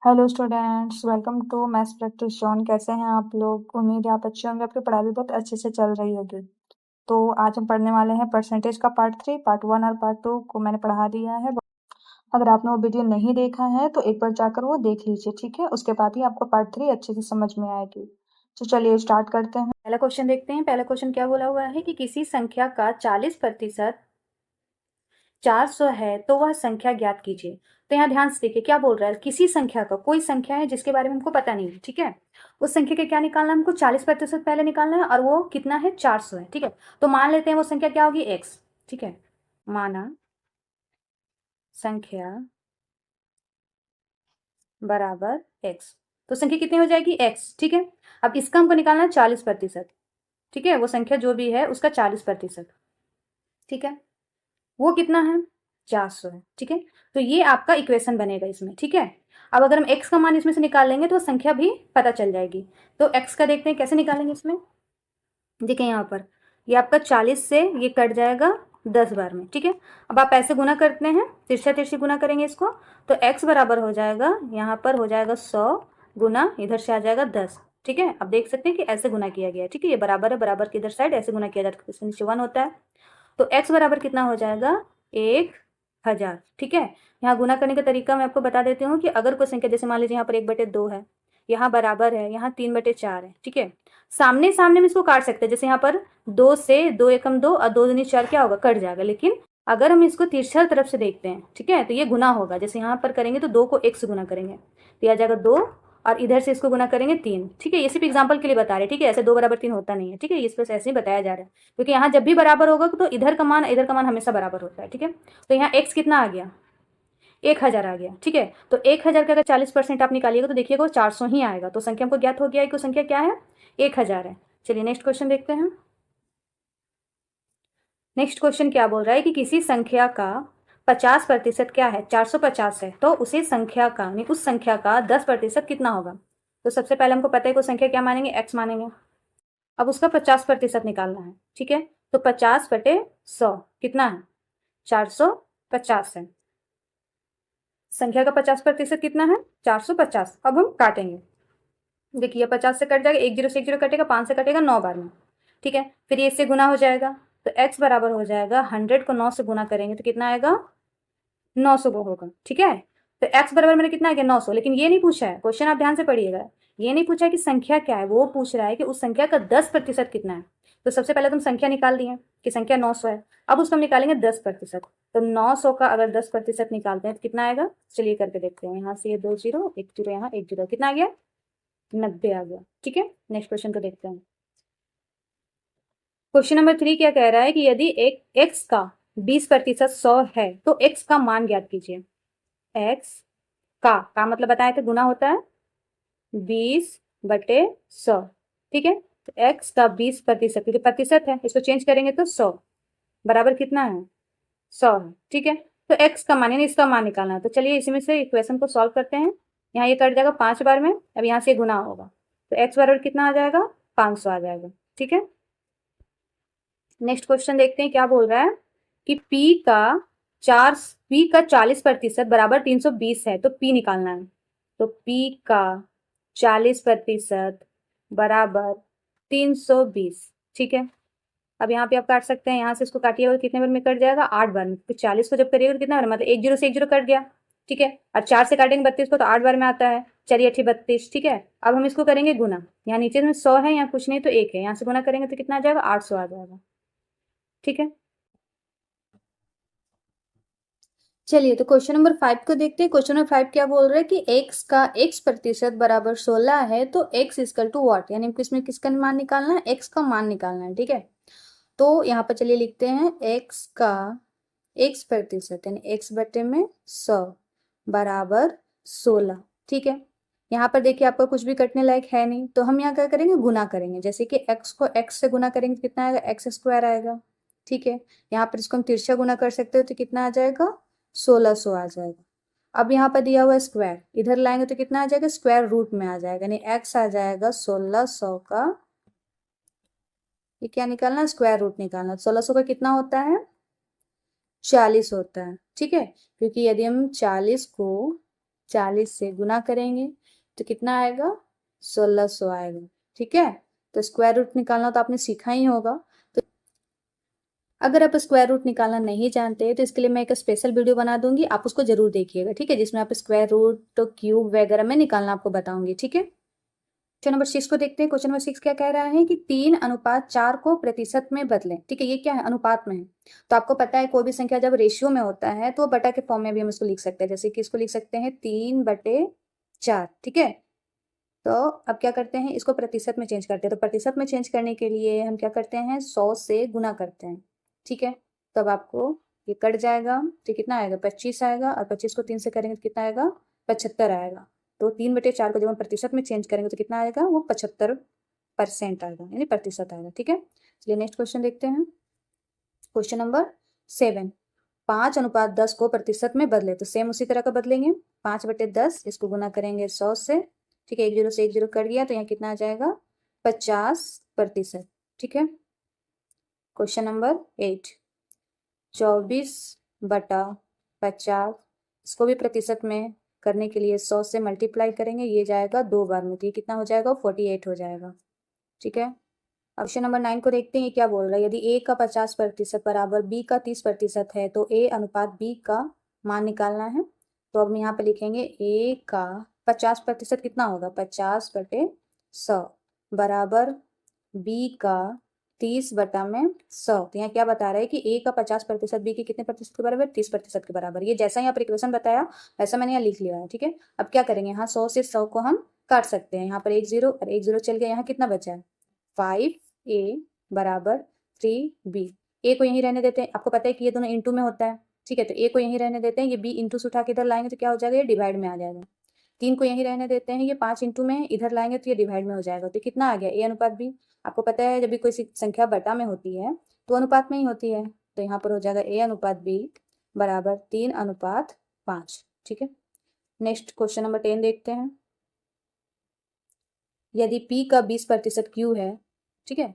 Hello students, welcome to maths practice zone. कैसे हैं आप लोग? उम्मीद है आप अच्छे होंगे, आपकी पढ़ाई भी बहुत अच्छे से चल रही होगी। तो आज हम पढ़ने वाले हैं परसेंटेज का पार्ट 3। पार्ट 1 और पार्ट 2 को मैंने पढ़ा दिया है। अगर आपने वो वीडियो नहीं देखा है तो एक बार जाकर वो देख लीजिए, ठीक है? उसके बाद ही आपको पार्ट 3 अच्छे से समझ में आएगी। तो चलिए स्टार्ट करते हैं। पहला क्वेश्चन देखते हैं। पहला क्वेश्चन क्या बोला हुआ है कि किसी संख्या का 40% 400 है तो वह संख्या ज्ञात कीजिए। तो यहाँ ध्यान से देखिए क्या बोल रहा है। किसी संख्या का, कोई संख्या है जिसके बारे में हमको पता नहीं है, ठीक है? उस संख्या का क्या निकालना है हमको? 40% पहले निकालना है और वो कितना है? 400 है, ठीक है? तो मान लेते हैं वो संख्या क्या होगी? एक्स, ठीक है? माना संख्या बराबर एक्स, तो संख्या कितनी हो जाएगी? एक्स, ठीक है? अब इसका हमको निकालना है 40%, ठीक है? वो संख्या जो भी है उसका 40%, ठीक है? वो कितना है? 400 है, ठीक है? तो ये आपका इक्वेशन बनेगा इसमें, ठीक है? अब अगर हम x का मान इसमें से निकाल लेंगे तो संख्या भी पता चल जाएगी। तो x का देखते हैं कैसे निकालेंगे इसमें। देखिए यहाँ पर ये आपका 40 से ये कट जाएगा 10 बार में, ठीक है? अब आप ऐसे गुना करते हैं, तिरछा तिरछी गुना करेंगे इसको, तो x बराबर हो जाएगा, यहाँ पर हो जाएगा 100 गुना, इधर से आ जाएगा 10, ठीक है? अब देख सकते हैं कि ऐसे गुना किया गया है, ठीक है? ये बराबर है, बराबर की इधर साइड ऐसे गुना किया जाता है, इसके नीचे 1 होता है। तो x बराबर कितना हो जाएगा? 1000, ठीक है? यहाँ गुना करने का तरीका मैं आपको बता देती हूँ कि अगर कोई संख्या, जैसे मान लीजिए यहाँ पर 1/2 है, यहाँ बराबर है, यहाँ 3/4 है, ठीक है? सामने सामने में इसको काट सकते हैं, जैसे यहाँ पर 2 से 2 एकम 2 और 2 दूनी 4 क्या होगा? कट जाएगा। लेकिन अगर हम इसको तिरछा तरफ से देखते हैं, ठीक है, तो ये गुना होगा। जैसे यहाँ पर करेंगे तो 2 को 1 से गुना करेंगे तो यह आ जाएगा 2, और इधर से इसको गुना करेंगे 3, ठीक है? ये सिर्फ एग्जाम्पल के लिए बता रहे हैं, ठीक है? ऐसे 2 बराबर 3 होता नहीं है, ठीक है? इस पर ऐसे ही बताया जा रहा है, क्योंकि यहाँ जब भी बराबर होगा तो इधर का मान इधर का मान हमेशा बराबर होता है, ठीक है? तो यहाँ x कितना आ गया? 1000 आ गया, ठीक है? तो 1000 का अगर 40% आप निकालिएगा तो देखिएगा वो 400 ही आएगा। तो संख्या हमको ज्ञात हो गया है कि वो संख्या क्या है? 1000 है। चलिए नेक्स्ट क्वेश्चन देखते हैं। नेक्स्ट क्वेश्चन क्या बोल रहा है कि किसी संख्या का 50% क्या है? 450 है, तो उसी संख्या का, यानी उस संख्या का 10% कितना होगा? तो सबसे पहले हमको पता है कि संख्या क्या मानेंगे? x मानेंगे। अब उसका 50% निकालना है, ठीक है? तो 50/100 कितना है? 450 है। संख्या का 50% कितना है? 450। अब हम काटेंगे। देखिए 50 से कट जाएगा, 1 0 से 1 0 कटेगा, 5 से कटेगा 9 बार में, ठीक है? फिर ये इससे गुना हो जाएगा, तो x बराबर हो जाएगा 100 को 9 से गुना करेंगे तो कितना आएगा? 900 को होगा, ठीक है? तो x बराबर मैंने कितना आ गया? 900। लेकिन ये नहीं पूछा है, क्वेश्चन आप ध्यान से पढ़िएगा। ये नहीं पूछा है कि संख्या क्या है, वो पूछ रहा है कि उस संख्या का 10% कितना है। तो सबसे पहले तुम संख्या निकाल दिए कि संख्या 900 है। अब उसको हम निकालेंगे 10%। तो 900 का अगर 10% निकालते हैं तो कितना आएगा? चलिए करके देखते हैं। यहाँ से ये 2 0, 1 0, यहाँ 1 0, कितना आ गया? 90 आ गया, ठीक है? नेक्स्ट क्वेश्चन को देखते हैं। क्वेश्चन नंबर 3 क्या कह रहा है कि यदि एक x का 20% 100 है तो x का मान ज्ञात कीजिए। x का मतलब बताया था गुना होता है 20/100, ठीक है? तो x का 20%, क्योंकि प्रतिशत है, इसको चेंज करेंगे तो 100 बराबर कितना है? 100 है, ठीक है? तो x का मान यानी इसका मान निकालना है। तो चलिए इसी में से इक्वेशन को सॉल्व करते हैं। यहाँ ये कट जाएगा 5 बार में, अब यहाँ से गुना होगा तो x बराबर कितना आ जाएगा? 500 आ जाएगा, ठीक है? नेक्स्ट क्वेश्चन देखते हैं क्या बोल रहा है कि p का 40% बराबर 320 है, तो p निकालना है। तो p का 40% बराबर 320, ठीक है? अब यहाँ पे आप काट सकते हैं, यहाँ से इसको काटिएगा तो कितने बार में कट जाएगा? 8 बार में। तो 40 को जब करिएगा तो कितना बार, मतलब 1 0 से 1 0 कट गया, ठीक है? और 4 से काटेंगे 32 को तो 8 बार में आता है। चलिए 32, ठीक है? अब हम इसको करेंगे गुना। यहाँ नीचे में 100 है, यहाँ कुछ नहीं तो 1 है, यहाँ से गुना करेंगे तो कितना आ जाएगा? 800 आ जाएगा, ठीक है? चलिए तो क्वेश्चन नंबर 5 को देखते हैं। क्वेश्चन नंबर 5 क्या बोल रहा है कि x का x% बराबर 16 है तो x इक्वल टू व्हाट, यानी हमको इसमें किसका मान निकालना है? x का मान निकालना है, ठीक है? तो यहाँ पर चलिए लिखते हैं x का x% यानी x बटे में 100 बराबर 16, ठीक है? यहाँ पर देखिए आपका कुछ भी कटने लायक है नहीं, तो हम यहाँ क्या करेंगे? गुना करेंगे। जैसे कि x को x से गुना करेंगे तो कितना आएगा? x² आएगा, ठीक है? यहाँ पर इसको हम तिरछा गुना कर सकते हो तो कितना आ जाएगा? 1600 आ जाएगा। अब यहाँ पर दिया हुआ है स्क्वायर, इधर लाएंगे तो कितना आ जाएगा? स्क्वायर रूट में आ जाएगा, यानी x आ जाएगा 1600 का, ये क्या निकालना? स्क्वायर रूट निकालना। 1600 का कितना होता है? 40 होता है, ठीक है? क्योंकि यदि हम 40 को 40 से गुना करेंगे तो कितना आएगा, 1600 आएगा। ठीक है, तो स्क्वायर रूट निकालना तो आपने सीखा ही होगा। तो अगर आप स्क्वायर रूट निकालना नहीं जानते तो इसके लिए मैं एक स्पेशल वीडियो बना दूंगी, आप उसको जरूर देखिएगा। ठीक है, जिसमें आप स्क्वायर रूट तो क्यूब वगैरह में निकालना आपको बताऊंगी। ठीक है, क्वेश्चन नंबर 6 को देखते हैं। क्वेश्चन नंबर 6 क्या कह रहा है कि 3:4 को प्रतिशत में बदलें। ठीक है, ये क्या है, अनुपात में है। तो आपको पता है कोई भी संख्या जब रेशियो में होता है तो बटा के फॉर्म में भी हम इसको लिख सकते हैं। जैसे कि इसको लिख सकते हैं 3/4। ठीक है, तो अब क्या करते हैं, इसको प्रतिशत में चेंज करते हैं। तो प्रतिशत में चेंज करने के लिए हम क्या करते हैं, 100 से गुना करते हैं। ठीक है, तब आपको ये कट जाएगा तो कितना आएगा, 25 आएगा। और 25 को 3 से करेंगे तो कितना आएगा, 75 आएगा। तो 3/4 को जब हम प्रतिशत में चेंज करेंगे तो कितना आएगा, वो 75% आएगा, यानी प्रतिशत आएगा। ठीक है, चलिए नेक्स्ट क्वेश्चन देखते हैं। क्वेश्चन नंबर 7, 5:10 को प्रतिशत में बदले। तो सेम उसी तरह का बदलेंगे, 5/10 इसको गुना करेंगे 100 से। ठीक है, 1 0 से 1 0 कट गया तो यहाँ कितना आ जाएगा, 50%। ठीक है, क्वेश्चन नंबर 8, 24/50 इसको भी प्रतिशत में करने के लिए 100 से मल्टीप्लाई करेंगे, ये जाएगा 2 बार में, तो ये कितना हो जाएगा, 48 हो जाएगा। ठीक है, क्वेश्चन नंबर 9 को देखते हैं, ये क्या बोल रहा है। यदि ए का 50% बराबर बी का 30% है तो ए अनुपात बी का मान निकालना है। तो अब हम यहाँ पे लिखेंगे ए का 50% कितना होगा, 50/100 बराबर बी का 30/100। तो यहाँ क्या बता रहा है कि ए का 50% बी के कितने प्रतिशत के बराबर, 30% के बराबर। ये जैसा यहाँ पर इक्वेशन बताया वैसा मैंने यहाँ लिख लिया है। ठीक है, अब क्या करेंगे, यहाँ 100 से 100 को हम काट सकते हैं। यहाँ पर 1 0 और 1 0 चल गया, यहाँ कितना बचा है, 5a बराबर 3b। ए को यहीं रहने देते हैं, आपको पता है कि ये दोनों इंटू में होता है। ठीक है, तो ए को यहीं रहने देते हैं, ये b इंटू से उठा के इधर लाएंगे तो क्या हो जाएगा, ये डिवाइड में आ जाएगा। 3 को यहीं रहने देते हैं, ये 5 इंटू में इधर लाएंगे तो ये डिवाइड में हो जाएगा। तो कितना आ गया, ए अनुपात बी। आपको पता है जब भी कोई संख्या बटा में होती है तो अनुपात में ही होती है, तो यहाँ पर हो जाएगा ए अनुपात बी बराबर 3:5। ठीक है, नेक्स्ट क्वेश्चन नंबर 10 देखते हैं। यदि P का 20% Q है, ठीक है,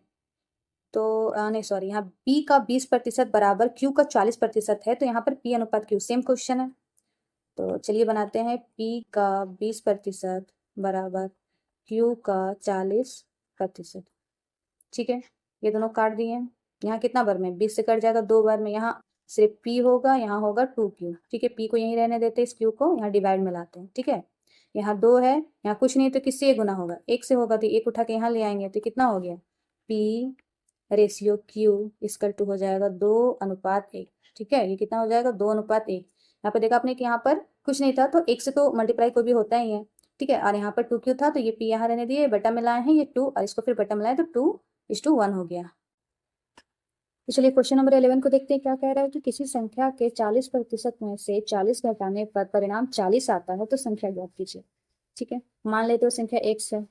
तो नहीं सॉरी, यहाँ P का 20% बराबर Q का 40% है, तो यहाँ पर P अनुपात Q सेम क्वेश्चन है। तो चलिए बनाते हैं, P का 20% बराबर Q का 40%। ठीक है, ये दोनों काट दिए। यहाँ कितना बार में, 20 से कट जाएगा 2 बार में, यहाँ सिर्फ P होगा, यहाँ होगा 2Q। ठीक है, P को यहीं रहने देते हैं, इस Q को यहाँ डिवाइड में लाते हैं। ठीक है, यहाँ 2 है, यहाँ कुछ नहीं तो किससे ये गुना होगा, 1 से होगा, तो 1 उठा के यहाँ ले आएंगे तो कितना हो गया, P ratio Q equal to हो जाएगा 2:1। ठीक है, ये कितना हो जाएगा, 2:1। यहाँ पर देखा आपने कि यहाँ पर कुछ नहीं था तो 1 से तो मल्टीप्लाई कोई भी होता ही है। ठीक है, और यहाँ पर 2Q था तो ये P यहाँ रहने दिए, बटा में लाए हैं ये 2 और इसको फिर बटा में लाए तो 2:1 हो गया। तो चलिए क्वेश्चन नंबर 11 को देखते हैं, क्या कह रहा है कि किसी संख्या के 40% में से 40 घटाने पर परिणाम 40 आता है तो संख्या ज्ञात कीजिए। ठीक है, मान लेते हो संख्या x है,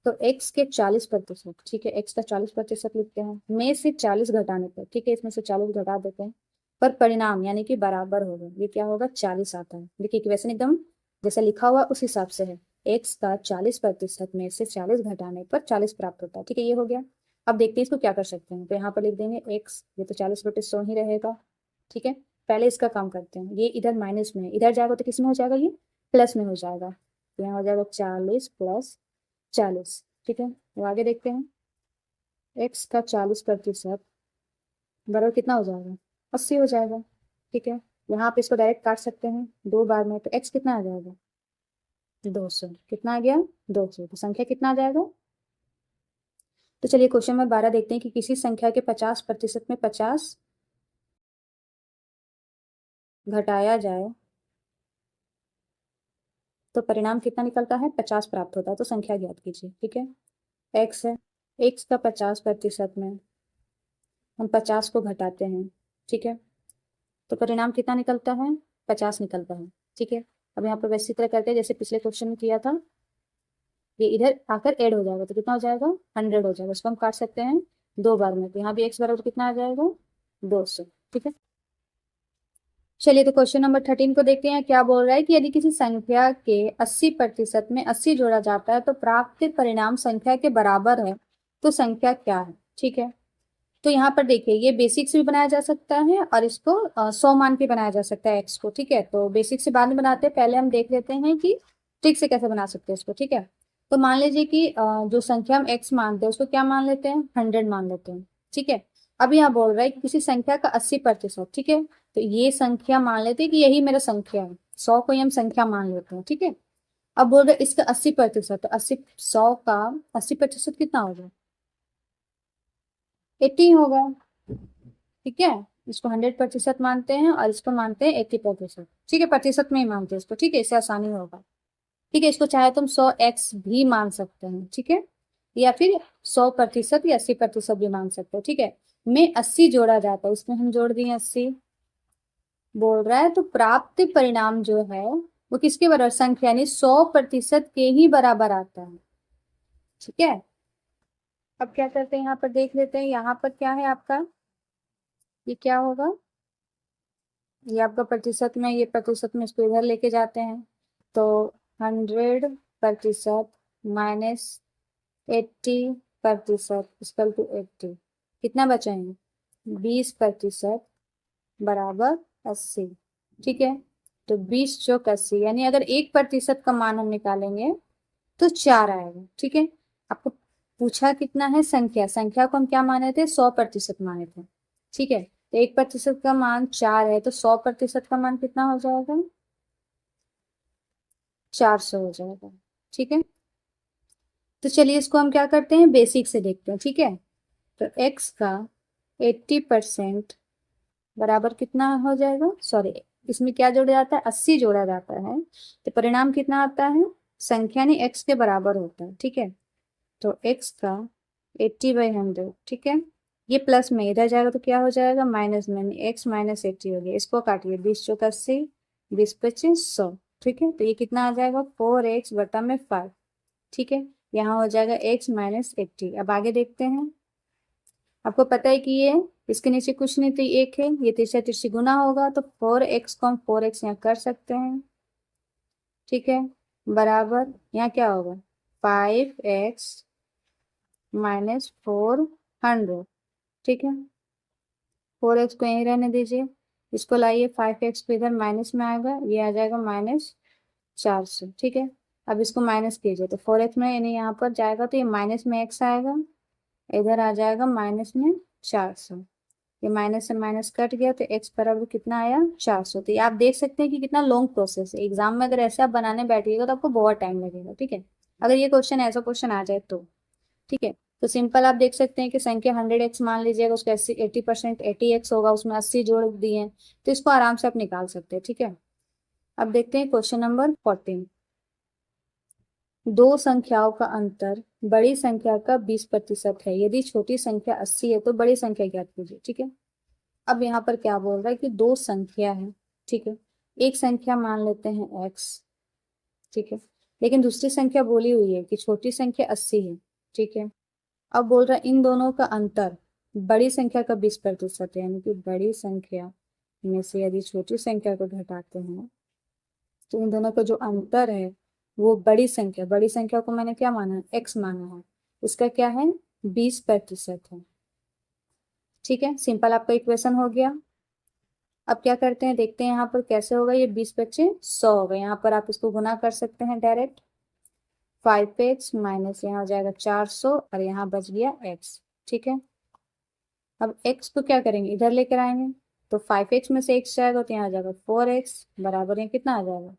तो x के 40%, ठीक है, x का 40% लिखते हैं, में से 40 घटाने पर, ठीक है, इसमें से 40 घटा देते हैं, पर परिणाम यानी कि बराबर होगा, ये क्या होगा, 40 आता है। देखिए इक्वेशन एकदम जैसा लिखा हुआ उस हिसाब से है, x का 40% में से 40 घटाने पर 40 प्राप्त होता है। ठीक है, ये हो गया। अब देखते हैं इसको क्या कर सकते हैं, तो यहाँ पर लिख देंगे x, ये तो 40/100 ही रहेगा। ठीक है, पहले इसका काम करते हैं, ये इधर माइनस में है, इधर जाएगा तो किस में हो जाएगा, ये प्लस में हो जाएगा, तो यहाँ हो जाएगा 40 + 40। ठीक है, वो आगे देखते हैं, x का 40% बराबर कितना हो जाएगा, 80 हो जाएगा। ठीक है, यहाँ पे इसको डायरेक्ट काट सकते हैं 2 बार में, तो x कितना आ जाएगा, 200। कितना आ गया, 200। तो संख्या कितना आ जाएगा। तो चलिए क्वेश्चन नंबर 12 देखते हैं कि किसी संख्या के 50% में 50 घटाया जाए तो परिणाम कितना निकलता है, 50 प्राप्त होता है, तो संख्या ज्ञात कीजिए। ठीक है, x है, x का 50% में हम 50 को घटाते हैं। ठीक है, तो परिणाम कितना निकलता है, 50 निकलता है। ठीक है, अब यहाँ पर वैसी तरह करते हैं जैसे पिछले क्वेश्चन में किया था, ये इधर आकर ऐड हो जाएगा तो कितना हो जाएगा, 100 हो जाएगा। उसको हम काट सकते हैं 2 बार में, तो यहाँ भी x बराबर कितना आ जाएगा, 200। ठीक है, चलिए तो क्वेश्चन नंबर 13 को देखते हैं, क्या बोल रहा है कि यदि किसी संख्या के 80% में 80 जोड़ा जाता है तो प्राप्त परिणाम संख्या के बराबर है तो संख्या क्या है। ठीक है, तो यहाँ पर देखिए ये बेसिक से भी बनाया जा सकता है और इसको 100 मान के बनाया जा सकता है एक्स को, ठीक है। तो बेसिक से बाद में बनाते हैं, पहले हम देख लेते हैं कि ट्रिक से कैसे बना सकते हैं इसको, ठीक है। तो मान लीजिए कि जो संख्या हम एक्स मानते हैं उसको क्या मान लेते हैं, 100 मान लेते हैं, ठीक है। अब यहाँ बोल रहा है कि किसी संख्या का 80%, ठीक है। तो ये संख्या मान लेते हैं कि यही मेरा संख्या है, 100 को ही हम संख्या मान लेते हैं, ठीक है। अब बोल रहे इसका 80%, तो 100 का 80% कितना होगा, 80 होगा, ठीक है। इसको 100% मानते हैं और इसको मानते हैं 80%, ठीक है। प्रतिशत में ही मानते हैं इसको, ठीक है, इससे आसानी होगा, ठीक है। इसको चाहे तुम 100x भी मान सकते हैं, ठीक है, या फिर 100% या 80% भी मान सकते हो, ठीक है। में 80 जोड़ा जाता है, उसमें हम जोड़ दिए 80, बोल रहा है तो प्राप्त परिणाम जो है वो किसके बराबर, संख्या यानी 100% के ही बराबर आता है, ठीक है। अब क्या करते हैं, यहाँ पर देख लेते हैं, यहाँ पर क्या है आपका, ये क्या होगा, ये आपका प्रतिशत में, ये प्रतिशत में इसको इधर लेके जाते हैं, तो 100% माइनस 80% इक्वल टू 80, कितना बचेंगे, 20% बराबर 80, ठीक है। तो 20 चौक 80, यानी अगर 1% का मान हम निकालेंगे तो 4 आएगा, ठीक है। आपको पूछा कितना है, संख्या, संख्या को हम क्या माने थे, 100% माने थे, ठीक है। तो 1% का मान 4 है, तो 100% का मान कितना हो जाएगा, 400 हो जाएगा, ठीक है। तो चलिए इसको हम क्या करते हैं, बेसिक से देखते हैं, ठीक है। तो x का 80% बराबर कितना हो जाएगा, सॉरी इसमें क्या जोड़ा जाता है, 80 जोड़ा जाता है, तो परिणाम कितना आता है, संख्या नहीं x के बराबर होता है, ठीक है। तो x का 80/100, ठीक है। ये प्लस में इधर जाएगा तो क्या हो जाएगा, माइनस में, x माइनस 80 हो गया, इसको काटिए, 20 चौक 80, 20×25 100, ठीक है। तो ये कितना आ जाएगा, 4x/5, ठीक है। यहाँ हो जाएगा x माइनस 80। अब आगे देखते हैं, आपको पता है कि ये इसके नीचे कुछ नहीं, तो एक है, ये तिरछा तिरछी गुना होगा, तो 4x को हम 4x यहाँ कर सकते हैं, ठीक है, बराबर यहाँ क्या होगा, 5x माइनस 400, ठीक है। 4x को यहीं रहने दीजिए, इसको लाइए, 5x को इधर माइनस में आएगा, ये आ जाएगा -400, ठीक है। अब इसको माइनस कीजिए, तो 4x में यानी यहाँ पर जाएगा तो ये माइनस में x आएगा, इधर आ जाएगा माइनस में 400, ये माइनस से माइनस कट गया, तो x बराबर कितना आया, 400। तो ये आप देख सकते हैं कि कितना लॉन्ग प्रोसेस है, एग्जाम में अगर ऐसे आप बनाने बैठिएगा तो आपको बहुत टाइम लगेगा, ठीक है। अगर ये क्वेश्चन ऐसा क्वेश्चन आ जाए तो, ठीक है। तो सिंपल आप देख सकते हैं कि संख्या 100x मान लीजिएगा, उसका 80% 80x होगा, उसमें 80 जोड़ दिए, तो इसको आराम से आप निकाल सकते हैं, ठीक है। अब देखते हैं क्वेश्चन नंबर 14, दो संख्याओं का अंतर बड़ी संख्या का 20% है, यदि छोटी संख्या 80 है तो बड़ी संख्या ज्ञात कीजिए, ठीक है। अब यहाँ पर क्या बोल रहा है कि दो संख्या है, ठीक है। एक संख्या मान लेते हैं x, ठीक है, लेकिन दूसरी संख्या बोली हुई है कि छोटी संख्या 80 है, ठीक है। अब बोल रहा है इन दोनों का अंतर बड़ी संख्या का 20% है, यानी कि बड़ी संख्या में से यदि छोटी संख्या को घटाते हैं तो इन दोनों का जो अंतर है वो बड़ी संख्या को मैंने क्या माना है, x माना है, इसका क्या है, 20% है, ठीक है। सिंपल आपका इक्वेशन हो गया। अब क्या करते हैं, देखते हैं यहाँ पर कैसे होगा, ये 20×100 होगा, यहाँ पर आप इसको गुना कर सकते हैं डायरेक्ट, 5x माइनस यहाँ हो जाएगा 400 और यहाँ बच गया x, ठीक है। अब x को क्या करेंगे, इधर लेकर आएंगे, तो 5x में से x जाएगा तो यहाँ आ जाएगा 4x, बराबर यहाँ कितना आ जाएगा,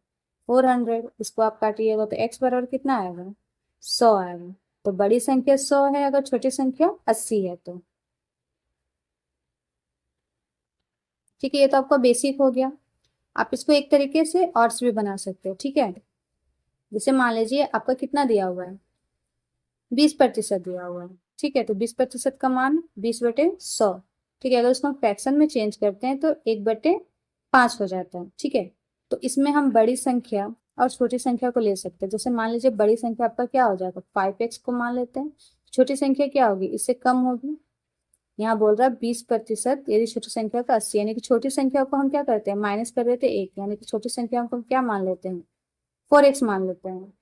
400, इसको आप काटिएगा तो x बराबर कितना आएगा, 100 आएगा। तो बड़ी संख्या 100 है अगर छोटी संख्या 80 है तो, ठीक है। ये तो आपका बेसिक हो गया। आप इसको एक तरीके से और से भी बना सकते हो, ठीक है। जैसे मान लीजिए आपका कितना दिया हुआ है, 20% दिया हुआ है, ठीक है। तो 20% का मान 20/100, ठीक है। अगर उसको हम फ्रैक्शन में चेंज करते हैं तो 1/5 हो जाता है, ठीक है। तो इसमें हम बड़ी संख्या और छोटी संख्या को ले सकते हैं। जैसे मान लीजिए बड़ी संख्या आपका क्या हो जाएगा, 5x को मान लेते हैं, छोटी संख्या क्या होगी, इससे कम होगी, यहाँ बोल रहा है 20% यदि छोटी संख्या का 80, यानी कि छोटी संख्या को हम क्या करते हैं, माइनस कर देते हैं 1, यानी कि छोटी संख्या को हम क्या मान लेते हैं, 4x मान लेते हैं,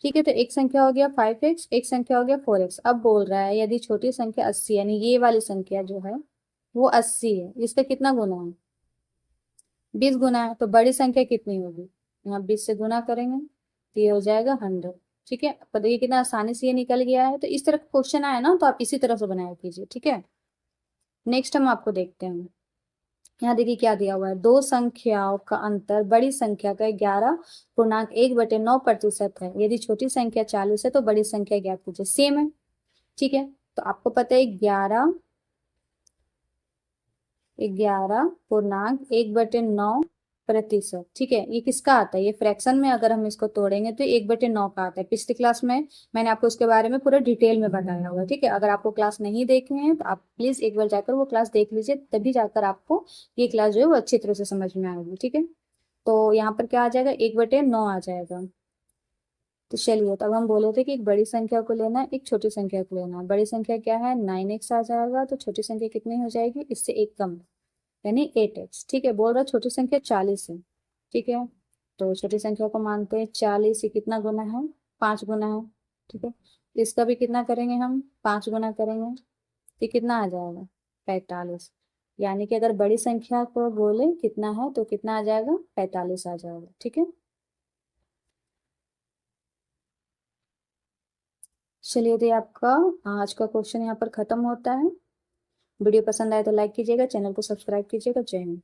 ठीक है, तो एक संख्या हो गया 5x, एक संख्या हो गया 4x। अब बोल रहा है यदि छोटी संख्या 80 यानी ये वाली संख्या जो है वो 80 है, इसका कितना गुना है? 20 गुना है। तो बड़ी संख्या कितनी होगी? यहाँ 20 से गुना करेंगे तो ये हो जाएगा 100। ठीक है, पर ये कितना आसानी से ये निकल गया है। तो इस तरह का क्वेश्चन आया ना तो आप इसी तरह से बनाया कीजिए। ठीक है, नेक्स्ट हम आपको देखते हैं। यहाँ देखिए क्या दिया हुआ है, दो संख्याओं का अंतर बड़ी संख्या का 11.1/9% है। यदि छोटी संख्या 40 है तो बड़ी संख्या ज्ञात कीजिए। सेम है। ठीक है, तो आपको पता है 11.1/9%। ठीक है, ये किसका आता है? ये फ्रैक्शन में अगर हम इसको तोड़ेंगे तो 1/9 का आता है। पिछली क्लास में मैंने आपको उसके बारे में पूरा डिटेल में बताया हुआ है। ठीक है, अगर आपको क्लास नहीं देखनी है तो आप प्लीज एक बार जाकर वो क्लास देख लीजिए, तभी जाकर आपको ये क्लास जो है वो अच्छी तरह से समझ में आएगी। ठीक है, तो यहाँ पर क्या आ जाएगा? 1/9 आ जाएगा। तो चलिए, तब हम बोले थे कि एक बड़ी संख्या को लेना है, एक छोटी संख्या को लेना है। बड़ी संख्या क्या है? 9x आ जाएगा। तो छोटी संख्या कितनी हो जाएगी? इससे एक कम, यानी 8x। ठीक है, बोल रहा छोटी संख्या 40 है। ठीक है, तो छोटी संख्या को मानते हैं 40। ये कितना गुना है? 5 गुना है। ठीक है, तो इसका भी कितना करेंगे हम? 5 गुना करेंगे। तो कितना आ जाएगा? 45। यानी कि अगर बड़ी संख्या को बोले कितना है तो कितना आ जाएगा? 45 आ जाएगा। ठीक है, चलिए, तो ये आपका आज का क्वेश्चन यहाँ पर खत्म होता है। वीडियो पसंद आए तो लाइक कीजिएगा, चैनल को सब्सक्राइब कीजिएगा। जय हिंद।